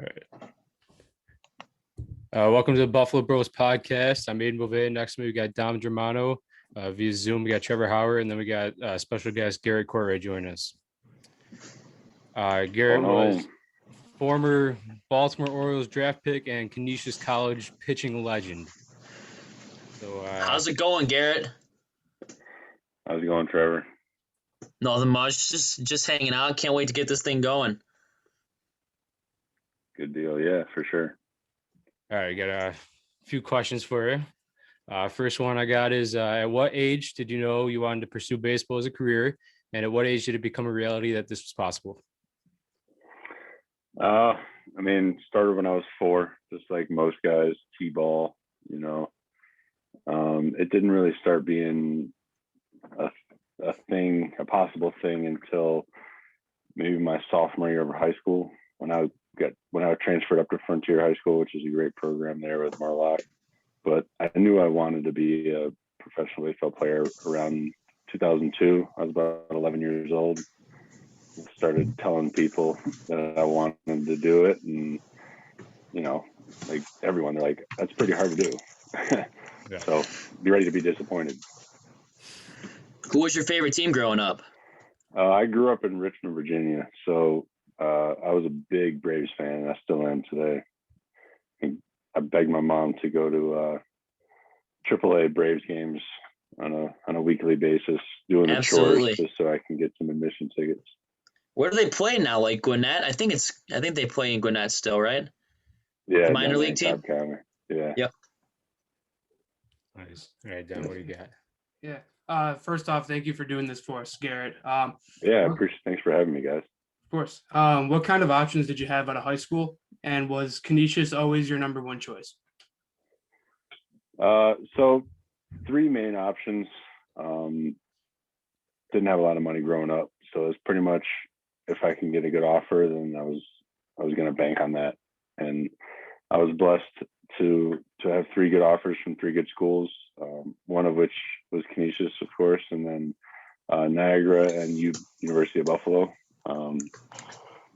All right. Welcome to the Buffalo Bros podcast. I'm Aiden Bovee. Next to me, we got Dom Germano. Via Zoom, we got Trevor Howard, and then we got special guest Garrett Cortright joining us. Garrett was former Baltimore Orioles draft pick and Canisius College pitching legend. So, how's it going, Garrett? How's it going, Trevor? Nothing much. Just hanging out. Can't wait to get this thing going. Good deal. Yeah, for sure. All right, got a few questions for you. First one I got is, at what age did you know you wanted to pursue baseball as a career? And at what age did it become a reality that this was possible? Started when I was 4, just like most guys, T-ball, It didn't really start being a possible thing until maybe my sophomore year of high school when I transferred up to Frontier High School, which is a great program there with Marlock. But I knew I wanted to be a professional baseball player around 2002. I was about 11 years old. Started telling people that I wanted to do it, and like everyone, they're like, "That's pretty hard to do." Yeah. So be ready to be disappointed. Who was your favorite team growing up? I grew up in Richmond, Virginia, so I was a big Braves fan, and I still am today. I begged my mom to go to AAA Braves games on a weekly basis, doing the chores just so I can get some admission tickets. Where do they play now? Like Gwinnett? I think they play in Gwinnett still, right? Yeah, the minor league team. Yeah. Yep. Nice. All right, Dan, what do you got? Yeah. First off, thank you for doing this for us, Garrett. Thanks for having me, guys. Of course. What kind of options did you have out of high school? And was Canisius always your number one choice? So 3 main options. Didn't have a lot of money growing up, so it was pretty much if I can get a good offer, then I was going to bank on that. And I was blessed to have 3 good offers from 3 good schools. One of which was Canisius, of course, and then Niagara and University of Buffalo.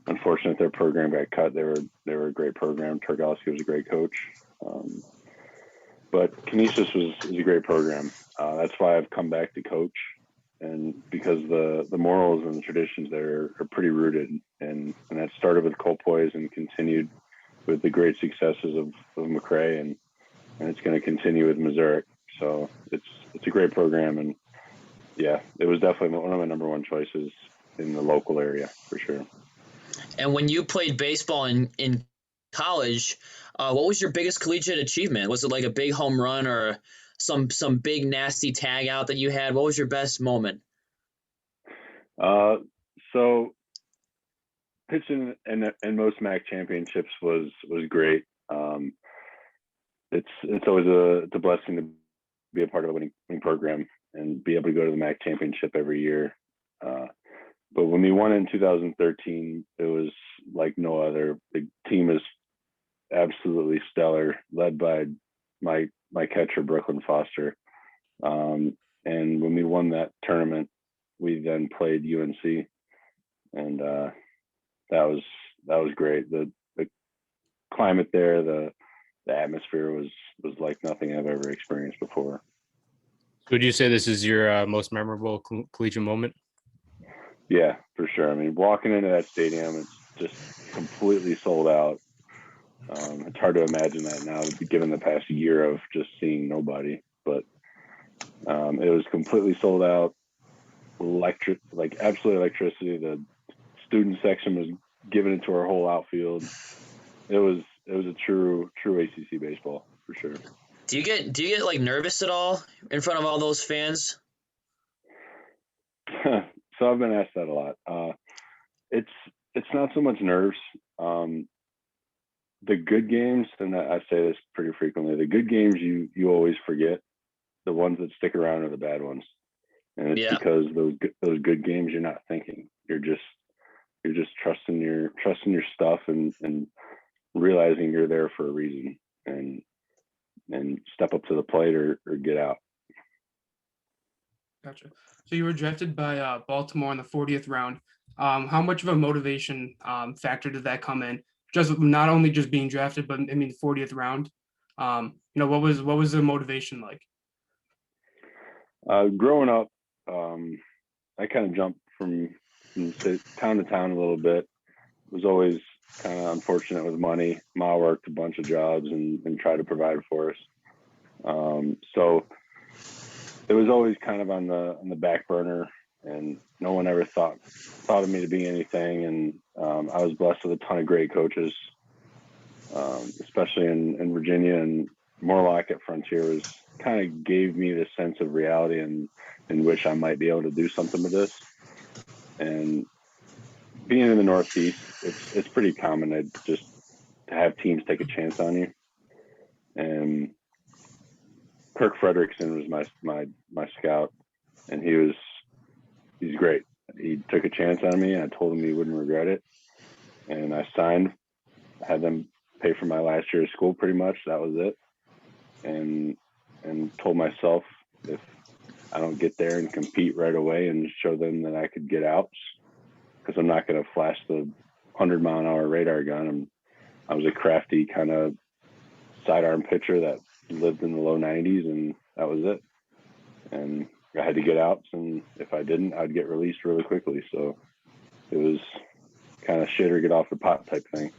Unfortunately, their program got cut. They were a great program. Turkowski was a great coach. But Canisius is a great program. That's why I've come back to coach, and because the morals and the traditions there are pretty rooted, and that started with Colpoys and continued with the great successes of McRae, and it's going to continue with Missouri. So it's a great program, and yeah, it was definitely one of my number one choices in the local area for sure. And when you played baseball in college, what was your biggest collegiate achievement? Was it like a big home run or some big nasty tag out that you had? What was your best moment? So pitching and most MAC championships was great. It's always a blessing to be a part of a winning program and be able to go to the MAC championship every year. But when we won in 2013, it was like no other. The team is absolutely stellar, led by my catcher, Brooklyn Foster. And when we won that tournament, we then played UNC, and that was great. The climate there, the atmosphere was like nothing I've ever experienced before. Would you say this is your most memorable collegiate moment? Yeah, for sure. I mean, walking into that stadium, it's just completely sold out. It's hard to imagine that now, given the past year of just seeing nobody. But it was completely sold out. Absolute electricity. The student section was giving it to our whole outfield. It was a true ACC baseball for sure. Do you get like nervous at all in front of all those fans? So I've been asked that a lot. It's not so much nerves. The good games, and I say this pretty frequently, the good games you always forget. The ones that stick around are the bad ones, and it's because those good games you're not thinking. You're just trusting your stuff and realizing you're there for a reason, and step up to the plate or get out. Gotcha. So you were drafted by Baltimore in the 40th round. How much of a motivation factor did that come in? just not only just being drafted, but I mean 40th round. What was the motivation like? Growing up, I kind of jumped from town to town a little bit. Was always kind of unfortunate with money. Ma worked a bunch of jobs and tried to provide for us. So it was always kind of on the back burner, and no one ever thought of me to be anything. And I was blessed with a ton of great coaches, especially in Virginia, and Morlock at Frontier was kind of gave me this sense of reality and in which I might be able to do something with this. And being in the Northeast, it's pretty common to have teams take a chance on you. And Kirk Frederickson was my scout, and he's great. He took a chance on me, and I told him he wouldn't regret it. And I signed, had them pay for my last year of school pretty much. That was it. And told myself, if I don't get there and compete right away and show them that I could get outs, because I'm not going to flash the 100-mile-an-hour radar gun. I was a crafty kind of sidearm pitcher that lived in the low 90s, and that was it. And I had to get outs, and if I didn't, I'd get released really quickly. So it was kind of shit or get off the pot type thing.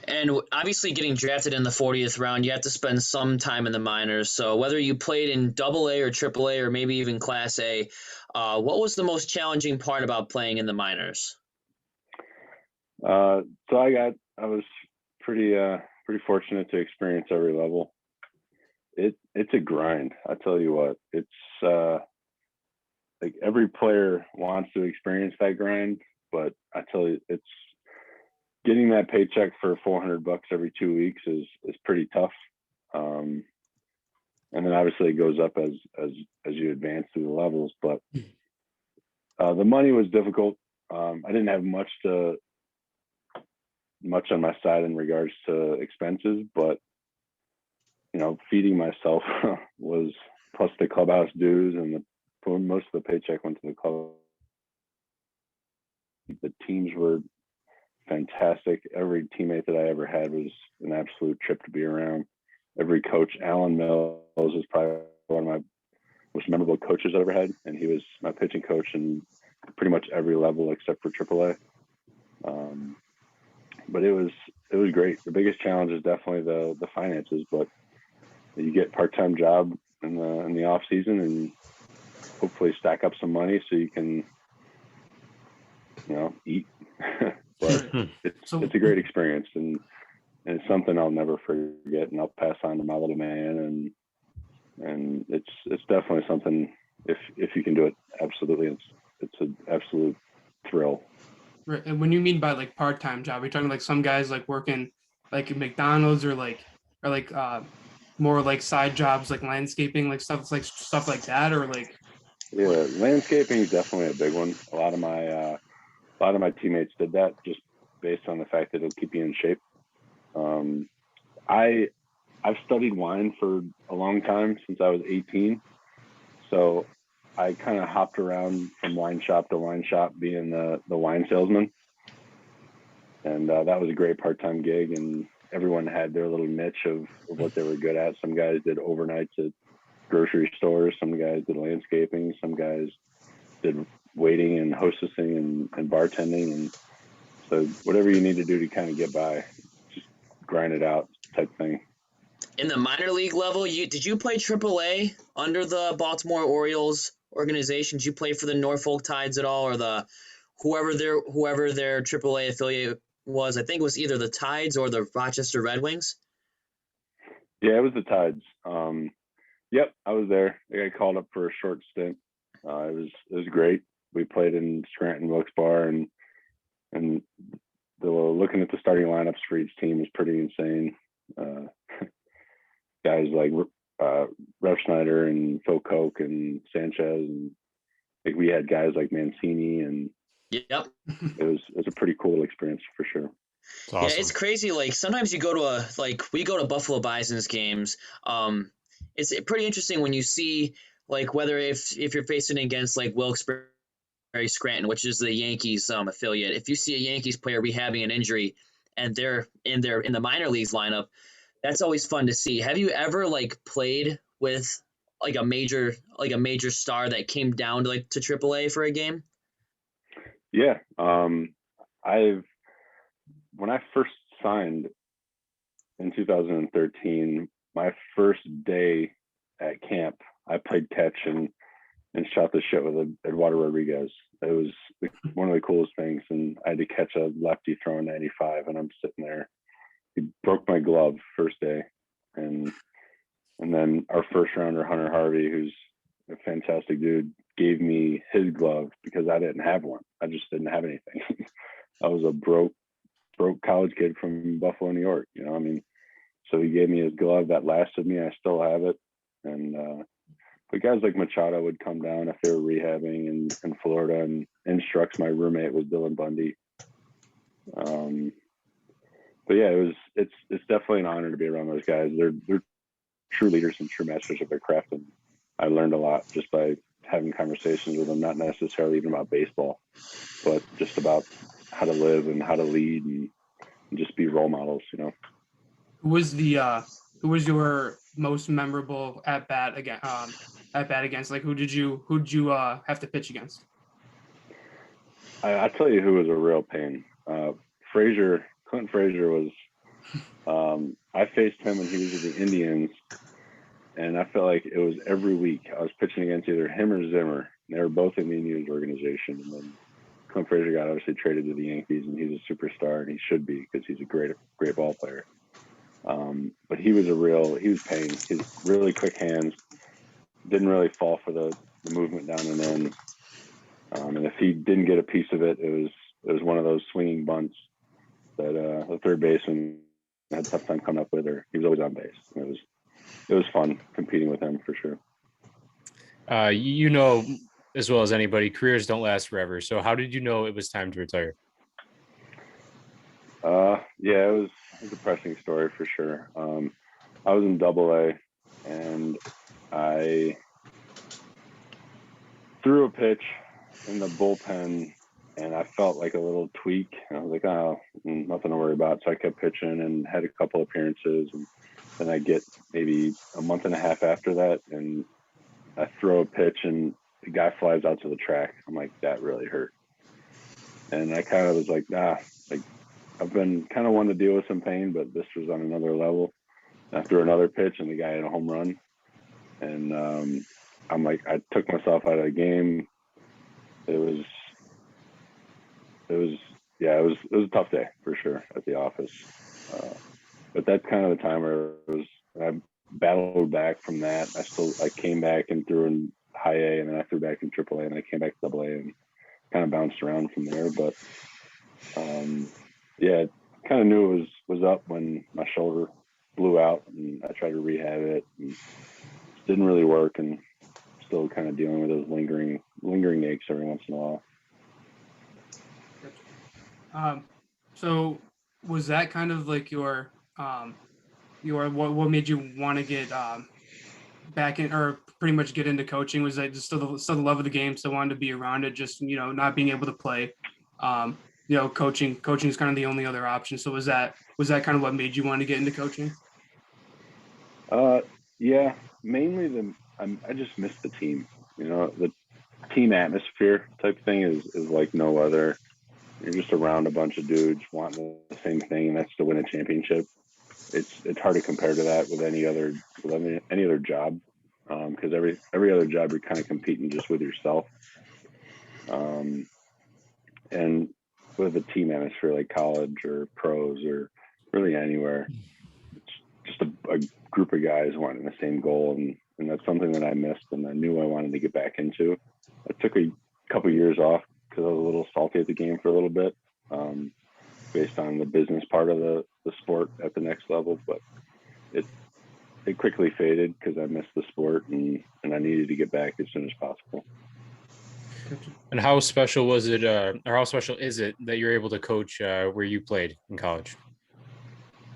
And obviously getting drafted in the 40th round, you have to spend some time in the minors. So whether you played in AA or AAA or maybe even Class A, what was the most challenging part about playing in the minors? So I was pretty fortunate to experience every level. It's a grind. I tell you what, it's like every player wants to experience that grind, but I tell you, it's getting that paycheck for $400 every 2 weeks is pretty tough. And then obviously it goes up as you advance through the levels, but the money was difficult. I didn't have much on my side in regards to expenses, but feeding myself was, plus the clubhouse dues, and most of the paycheck went to the club. The teams were fantastic. Every teammate that I ever had was an absolute trip to be around. Every coach, Alan Mills, was probably one of my most memorable coaches I ever had, and he was my pitching coach in pretty much every level except for AAA. But it was great. The biggest challenge is definitely the finances, but you get part-time job in the off season and hopefully stack up some money so you can eat. But it's a great experience, and it's something I'll never forget, and I'll pass on to my little man, and it's definitely something, if you can do it, absolutely, it's an absolute thrill. Right. And when you mean by like part-time job, are you talking like some guys like working like at McDonald's or more like side jobs like landscaping, like stuff like that, or like? Yeah, landscaping is definitely a big one. A lot of my teammates did that just based on the fact that it'll keep you in shape. I've studied wine for a long time, since I was 18. So I kind of hopped around from wine shop to wine shop being the wine salesman. And that was a great part-time gig, and everyone had their little niche of what they were good at. Some guys did overnights at grocery stores. Some guys did landscaping. Some guys did waiting and hostessing and bartending. And so whatever you need to do to kind of get by, just grind it out type thing. In the minor league level, did you play AAA under the Baltimore Orioles organization? Did you play for the Norfolk Tides at all, or the whoever their AAA affiliate was? I think it was either the Tides or the Rochester Red Wings. Yeah, it was the Tides. Yep, I was there. I got called up for a short stint. It was great. We played in Scranton Wilkes-Barre, and looking at the starting lineups for each team was pretty insane. Guys like Rev Schneider and Phil Koch and Sanchez, and we had guys like Mancini, and yep, it was a pretty cool experience for sure. It's awesome. Yeah, it's crazy. Like sometimes you go to we go to Buffalo Bison's games. It's pretty interesting when you see like whether if you're facing against like Wilkes-Barre Scranton, which is the Yankees affiliate. If you see a Yankees player rehabbing an injury and they're in the minor leagues lineup, that's always fun to see. Have you ever like played with like a major star that came down to like to AAA for a game? Yeah. When I first signed in 2013, my first day at camp, I played catch and shot the shit with Eduardo Rodriguez. It was one of the coolest things. And I had to catch a lefty throwing 95, and I'm sitting there. He broke my glove first day. And then our first rounder, Hunter Harvey, who's a fantastic dude, gave me his glove because I didn't have one. I just didn't have anything. I was a broke college kid from Buffalo, New York. You know, I mean, so he gave me his glove that lasted me. I still have it. And but guys like Machado would come down if they were rehabbing in Florida, and Instructs, my roommate, was Dylan Bundy. But yeah, it's definitely an honor to be around those guys. They're true leaders and true masters of their craft, and I learned a lot just by having conversations with them, not necessarily even about baseball, but just about how to live and how to lead and just be role models, you know. Who was your most memorable at bat against? Like who did you have to pitch against? I tell you who was a real pain. Clint Frazier was. I faced him when he was with the Indians, and I felt like it was every week I was pitching against either him or Zimmer. And they were both in the Indians organization, and then Clint Frazier got obviously traded to the Yankees, and he's a superstar, and he should be because he's a great ball player. But he was pain. His really quick hands, didn't really fall for the movement down and in. And if he didn't get a piece of it, it was one of those swinging bunts that the third baseman had a tough time coming up with, or he was always on base. And it was fun competing with him for sure. You know, as well as anybody, careers don't last forever. So how did you know it was time to retire? Yeah, it was a depressing story for sure. I was in AA, and I threw a pitch in the bullpen, and I felt like a little tweak. And I was like, oh, nothing to worry about. So I kept pitching and had a couple appearances. And then I get maybe a month and a half after that, and I throw a pitch, and the guy flies out to the track. I'm like, that really hurt. And I kind of was like, like I've been kind of wanting to deal with some pain, but this was on another level. And I threw another pitch, and the guy had a home run. And I'm like, I took myself out of the game. It was a tough day for sure at the office. But that's kind of the time where I battled back from that. I came back and threw in high A, and then I threw back in AAA, and I came back to AA and kind of bounced around from there. But yeah, kind of knew it was up when my shoulder blew out, and I tried to rehab it, and it didn't really work, and still kind of dealing with those lingering aches every once in a while. So was that kind of like your what made you want to get back in, or pretty much get into coaching? Was that just still the love of the game, still wanted to be around it, just, you know, not being able to play? You know, coaching is kind of the only other option. So was that kind of what made you want to get into coaching? Yeah, mainly I just miss the team. You know, the team atmosphere type thing is like no other. You're just around a bunch of dudes wanting the same thing, and that's to win a championship. It's hard to compare to that with any other job, because every other job you're kind of competing just with yourself. And with a team atmosphere like college or pros or really anywhere, it's just a group of guys wanting the same goal, and that's something that I missed, and I knew I wanted to get back into. I took a couple years off because I was a little salty at the game for a little bit, based on the business part of the sport at the next level, but it quickly faded because I missed the sport, and I needed to get back as soon as possible. And how special was it, or how special is it that you're able to coach where you played in college?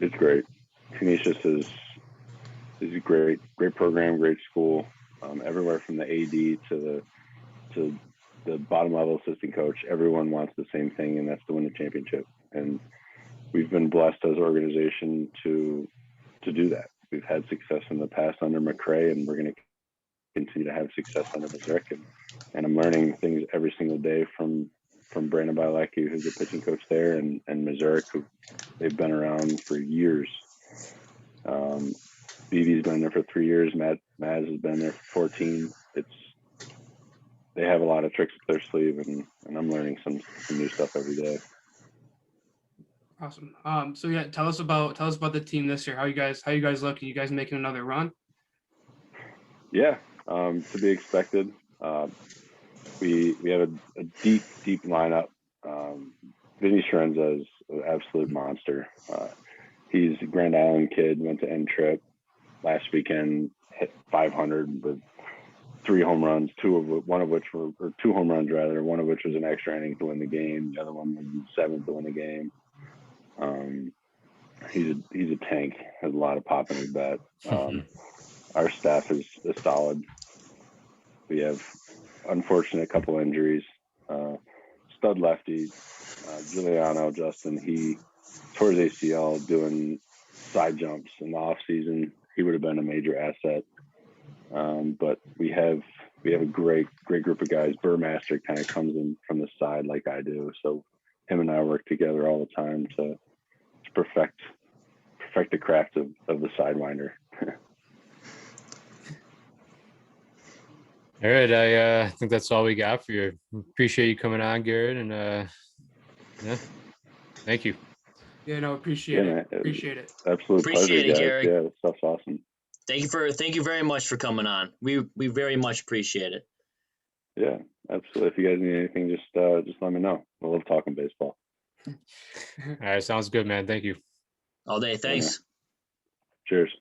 It's great. Canisius is a great program, great school. Everywhere from the AD to the bottom level assistant coach, everyone wants the same thing, and that's to win the championship. And we've been blessed as an organization to do that. We've had success in the past under McCray, and we're going to continue to have success under Mazurek. And I'm learning things every single day from Brandon Bialecki, who's the pitching coach there, and Mazurek, who they've been around for years. BB's been there for 3 years. Maz has been there for 14. They have a lot of tricks up their sleeve, and I'm learning some new stuff every day. Awesome. So yeah, tell us about the team this year. How you guys looking? You guys making another run? Yeah, to be expected. We have a deep lineup. Vinny Scirenza is an absolute monster. He's a Grand Island kid, went to N-Trip last weekend, hit 500 with 3 home runs, two home runs rather, one of which was an extra inning to win the game. The other one was 7th to win the game. He's a tank, has a lot of pop in his bat. Our staff is solid. We have unfortunate couple injuries. Stud lefty, Giuliano Justin, he tore his ACL doing side jumps in the off season. He would have been a major asset. But we have a great group of guys. Burmaster kind of comes in from the side like I do. So him and I work together all the time to perfect the craft of the sidewinder. All right. I think that's all we got for you. Appreciate you coming on, Garrett. And yeah, thank you. Yeah, no, appreciate it. Appreciate it. Absolute Appreciate pleasure, it, guys. Garrett. Yeah, that stuff's awesome. Thank you very much for coming on. We very much appreciate it. Yeah, absolutely. If you guys need anything, just let me know. I love talking baseball. All right. Sounds good, man. Thank you. All day. Thanks. Cheers.